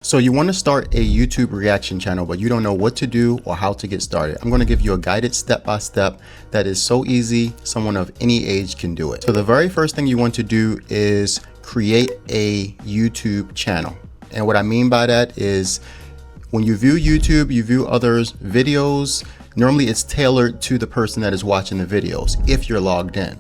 So you want to start a YouTube reaction channel, but you don't know what to do or how to get started. I'm going to give you a guided step-by-step that is so easy, someone of any age can do it. So the very first thing you want to do is create a YouTube channel. And what I mean by that is when you view YouTube, you view others' videos, normally it's tailored to the person that is watching the videos if you're logged in.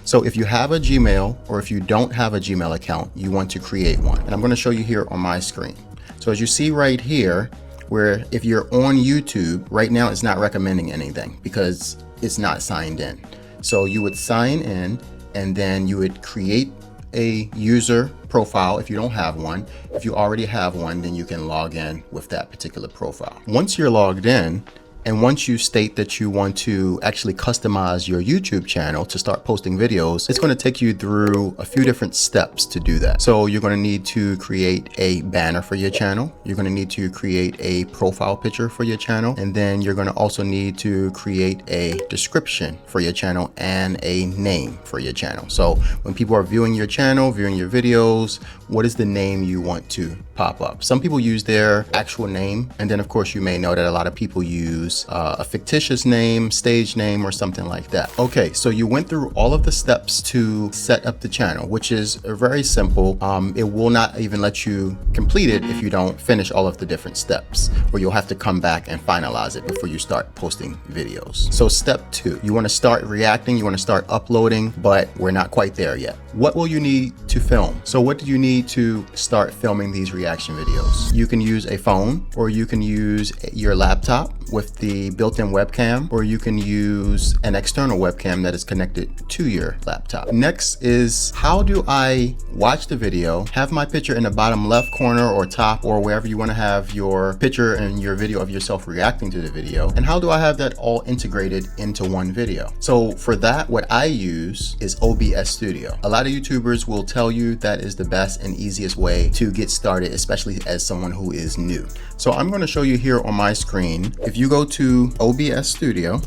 So if you have a Gmail or if you don't have a Gmail account, you want to create one. And I'm going to show you here on my screen. So as you see right here, where if you're on YouTube, right now it's not recommending anything because it's not signed in. So you would sign in and then you would create a user profile if you don't have one. If you already have one, then you can log in with that particular profile. Once you're logged in, and once you state that you want to actually customize your YouTube channel to start posting videos, it's going to take you through a few different steps to do that. So you're going to need to create a banner for your channel. You're going to need to create a profile picture for your channel. And then you're going to also need to create a description for your channel and a name for your channel. So when people are viewing your channel, viewing your videos, what is the name you want to pop up? Some people use their actual name. And then of course you may know that a lot of people use a fictitious name, stage name, or something like that. Okay, so you went through all of the steps to set up the channel, which is very simple. It will not even let you complete it if you don't finish all of the different steps, or you'll have to come back and finalize it before you start posting videos. So step 2, you want to start reacting, you want to start uploading, but we're not quite there yet. What will you need to film? So what do you need to start filming these reaction videos? You can use a phone, or you can use your laptop with the built-in webcam, or you can use an external webcam that is connected to your laptop. Next is, how do I watch the video, have my picture in the bottom left corner or top or wherever you want to have your picture and your video of yourself reacting to the video, and how do I have that all integrated into one video? So for that, what I use is OBS Studio. A lot of YouTubers will tell you that is the best and easiest way to get started, especially as someone who is new. So I'm going to show you here on my screen. If you go to OBS Studio,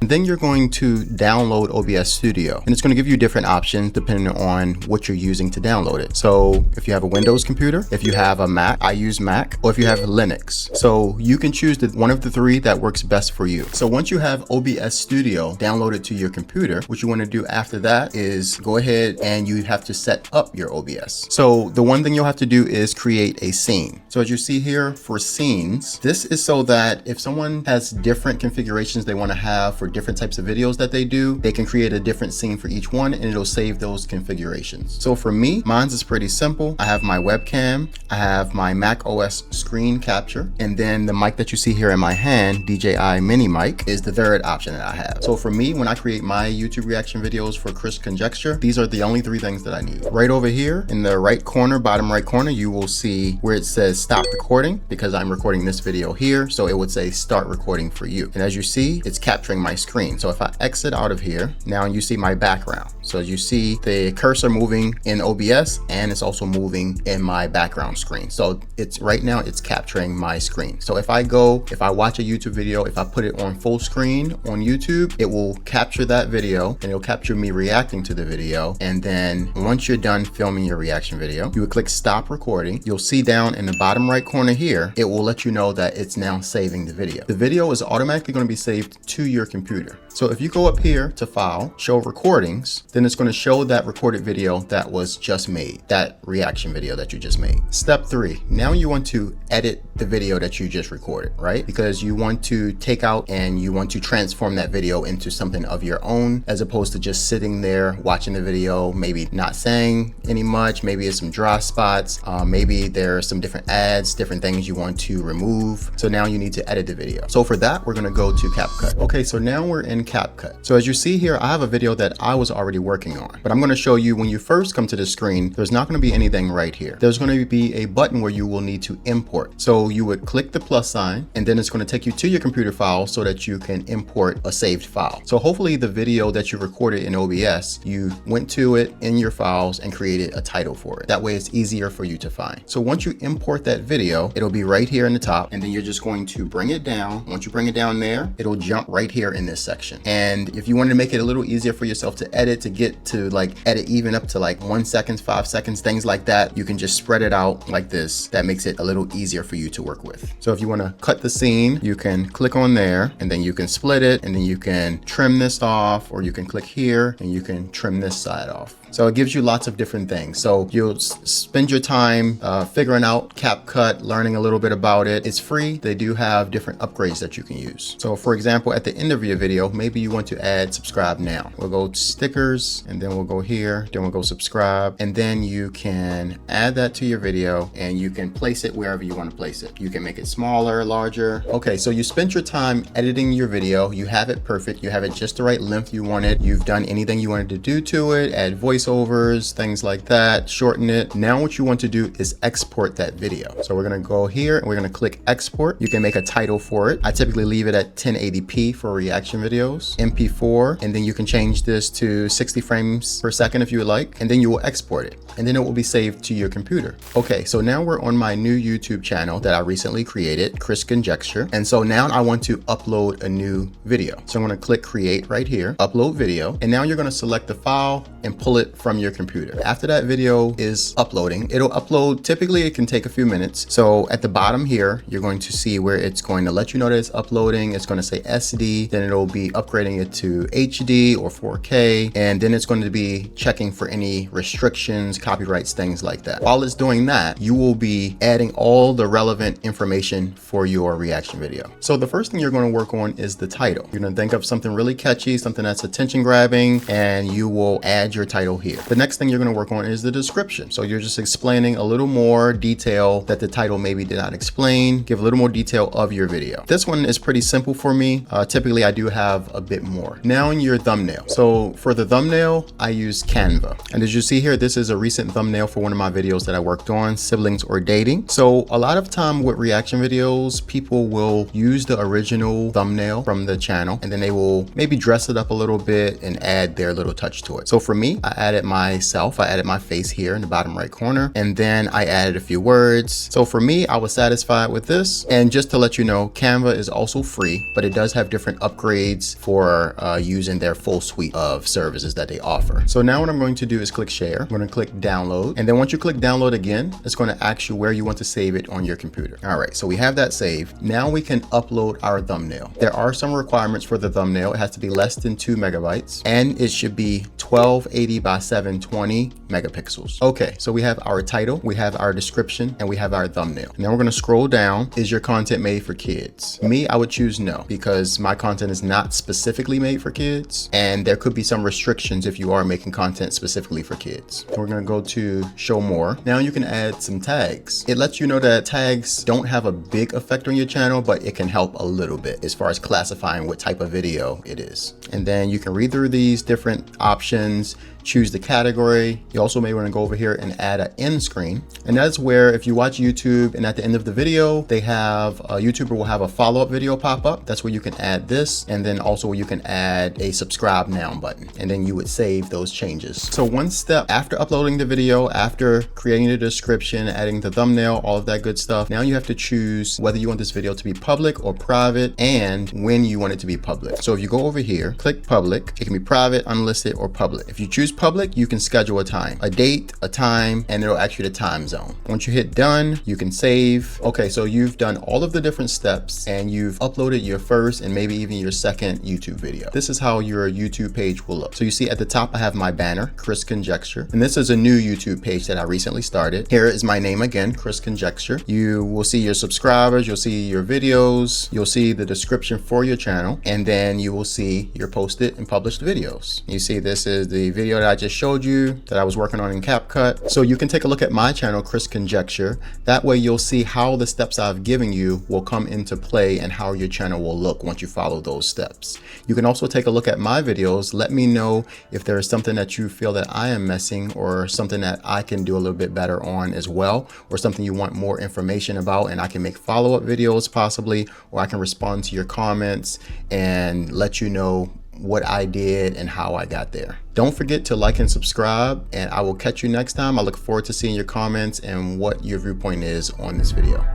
and then you're going to download OBS Studio, and it's going to give you different options depending on what you're using to download it. So if you have a Windows computer, if you have a Mac, I use Mac, or if you have Linux. So you can choose one of the three that works best for you. So once you have OBS Studio downloaded to your computer, what you want to do after that is go ahead and you have to set up your OBS. So the one thing you'll have to do is create a scene. So as you see here for scenes, this is so that if someone has different configurations they want to have for different types of videos that they do, they can create a different scene for each one and it'll save those configurations. So for me, mine's is pretty simple. I have my webcam, I have my Mac OS screen capture, and then the mic that you see here in my hand, DJI mini mic, is the third option that I have. So for me, when I create my YouTube reaction videos for Chris Conjecture, these are the only three things that I need. Right over here in the right corner, bottom right corner, you will see where it says stop recording, because I'm recording this video here. So it would say start recording for you. And as you see, it's capturing my screen. So if I exit out of here, now you see my background. So as you see the cursor moving in OBS, and it's also moving in my background screen. So it's right now it's capturing my screen. So if I watch a YouTube video, if I put it on full screen on YouTube, it will capture that video and it'll capture me reacting to the video. And then once you're done filming your reaction video, you would click stop recording. You'll see down in the bottom right corner here, it will let you know that it's now saving the video. The video is automatically going to be saved to your computer. So if you go up here to file, show recordings, then it's going to show that recorded video that was just made, that reaction video that you just made. Step 3, now you want to edit the video that you just recorded, right? Because you want to take out and you want to transform that video into something of your own, as opposed to just sitting there watching the video, maybe not saying any much, maybe it's some dry spots, maybe there are some different ads, different things you want to remove. So now you need to edit the video. So for that, we're going to go to CapCut. Okay, so now we're in CapCut. So as you see here, I have a video that I was already working on, but I'm going to show you when you first come to the screen, there's not going to be anything right here. There's going to be a button where you will need to import. So you would click the plus sign, and then it's going to take you to your computer file so that you can import a saved file. So hopefully the video that you recorded in OBS, you went to it in your files and created a title for it. That way it's easier for you to find. So once you import that video, it'll be right here in the top, and then you're just going to bring it down. Once you bring it down there, it'll jump right here in this section. And if you wanted to make it a little easier for yourself to edit, to get to like edit even up to like 1 second, 5 seconds, things like that, you can just spread it out like this. That makes it a little easier for you to work with. So if you want to cut the scene, you can click on there and then you can split it, and then you can trim this off, or you can click here and you can trim this side off. So it gives you lots of different things. So you'll spend your time figuring out CapCut, learning a little bit about it. It's free. They do have different upgrades that you can use. So for example, at the end of your video, maybe you want to add subscribe now. We'll go to stickers, and then we'll go here, then we'll go subscribe, and then you can add that to your video and you can place it wherever you want to place it. You can make it smaller, larger. Okay, so you spent your time editing your video. You have it perfect. You have it just the right length you wanted. You've done anything you wanted to do to it, add voiceovers, things like that, shorten it. Now what you want to do is export that video. So we're gonna go here and we're gonna click export. You can make a title for it. I typically leave it at 1080p for reaction videos, MP4, and then you can change this to 60 frames per second if you would like, and then you will export it, and then it will be saved to your computer. Okay, so now we're on my new YouTube channel that I recently created, Chris Conjecture, and so now I want to upload a new video. So I'm gonna click create right here, upload video, and now you're gonna select the file and pull it from your computer. After that video is uploading, it'll upload. Typically it can take a few minutes. So at the bottom here, you're going to see where it's going to let you know that it's uploading. It's going to say SD, then it'll be upgrading it to HD or 4K, and then it's going to be checking for any restrictions, copyrights, things like that. While it's doing that, you will be adding all the relevant information for your reaction video. So the first thing you're going to work on is the title. You're going to think of something really catchy, something that's attention grabbing, and you will add your title here. The next thing you're going to work on is the description. So you're just explaining a little more detail that the title maybe did not explain. Give a little more detail of your video. This one is pretty simple for me. Typically I do have a bit more. Now in your thumbnail. So for the thumbnail, I use Canva. And as you see here, this is a recent thumbnail for one of my videos that I worked on, siblings or dating. So a lot of time with reaction videos, people will use the original thumbnail from the channel, and then they will maybe dress it up a little bit and add their little touch to it. So for me, I added myself. I added my face here in the bottom right corner, and then I added a few words. So for me, I was satisfied with this. And just to let you know, Canva is also free, but it does have different upgrades for using their full suite of services that they offer. So now what I'm going to do is click share. I'm going to click download. And then once you click download again, it's going to ask you where you want to save it on your computer. All right, so we have that saved. Now we can upload our thumbnail. There are some requirements for the thumbnail. It has to be less than 2 megabytes, and it should be 1280 by 720 megapixels. Okay, so we have our title, we have our description, and we have our thumbnail. Now we're going to scroll down. Is your content made for kids? Me, I would choose no, because my content is not specifically made for kids, and there could be some restrictions if you are making content specifically for kids. We're going to go to show more. Now you can add some tags. It lets you know that tags don't have a big effect on your channel, but it can help a little bit as far as classifying what type of video it is. And then you can read through these different options, choose the category. You also may want to go over here and add an end screen. And that's where if you watch YouTube and at the end of the video, they have a YouTuber will have a follow-up video pop up. That's where you can add this. And then also you can add a subscribe now button, and then you would save those changes. So one step after uploading the video, after creating the description, adding the thumbnail, all of that good stuff, now you have to choose whether you want this video to be public or private and when you want it to be public. So if you go over here, click public, it can be private, unlisted, or public. If you choose public, you can schedule a time, a date, a time, and it'll ask you the time zone. Once you hit done, you can save. Okay, so you've done all of the different steps and you've uploaded your first and maybe even your second YouTube video. This is how your YouTube page will look. So you see at the top, I have my banner, Chris Conjecture, and this is a new YouTube page that I recently started. Here is my name again, Chris Conjecture. You will see your subscribers, you'll see your videos, you'll see the description for your channel, and then you will see your posted and published videos. You see this is the video that I just showed you that I was working on in CapCut. So you can take a look at my channel, Chris Conjecture. That way you'll see how the steps I've given you will come into play and how your channel will look once you follow those steps. You can also take a look at my videos. Let me know if there is something that you feel that I am missing or something that I can do a little bit better on as well, or something you want more information about, and I can make follow-up videos possibly, or I can respond to your comments and let you know what I did and how I got there. Don't forget to like and subscribe, and I will catch you next time. I look forward to seeing your comments and what your viewpoint is on this video.